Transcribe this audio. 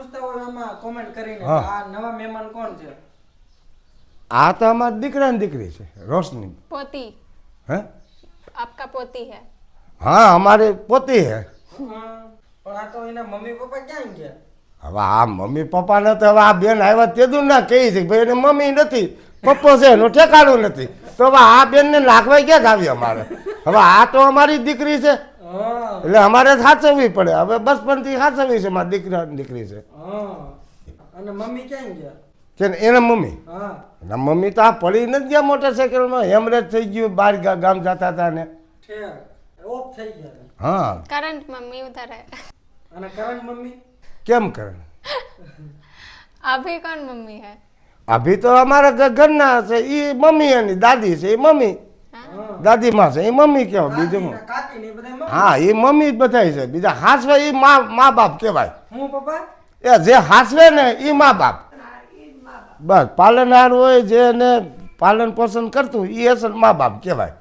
પૂછતા હોય આમાં કોમેન્ટ કરીને હા. આ નવા મહેમાન કોણ છે? આ તો અમારા દીકરા ને દીકરી છે રોશની पोती હે आपका पोती है હા અમારે પોતી હે પણ આ તો એના મમ્મી પપ્પા ક્યાં ગયા? હવે આ મમ્મી પપ્પાને તો હવે આ બેન આવ્યા તેદું ના કહી છે કે ભાઈ એને મમ્મી નથી પપ્પો છે એનું ઠેકાણું નથી તો હવે આ બેનને નાખવાય ક્યાં જ આવી અમારે હવે આ તો અમારી દીકરી છે હા એટલે અમારે સાચવવી પડે હવે બચપનથી સાચવવી છે મારા દીકરા ને દીકરી છે હા. અને મમ્મી ક્યાં ગયા? કે એના મમ્મી હા એના મમ્મી તો આ પડી નથી ગયા મોટરસાઇકલમાં હેમરેજ થઈ ગયું બહાર ગામ જતા હતા ને ઠેર ઓફ થઈ ગયા. હા करंट मम्मी उधर है અને કરંટ મમ્મી? કેમ કરે अभी कौन मम्मी है અભી તો અમારા ઘરના છે એ મમ્મી એની દાદી છે એ મમ્મી હા. દાદીમાં છે એ મમ્મી કહેવાય બીજું કાકી ને કાકી ને એ બધા મમ્મી. હા એ મમ્મી જ બધાય છે બીજા હાસવે એ મા બાપ કહેવાય હું પપ્પા? એ જે હાસવે ને એ મા બાપ બસ પાલનહાર હોય જેને પાલન પોષણ કરતું એ અસલ મા બાપ કહેવાય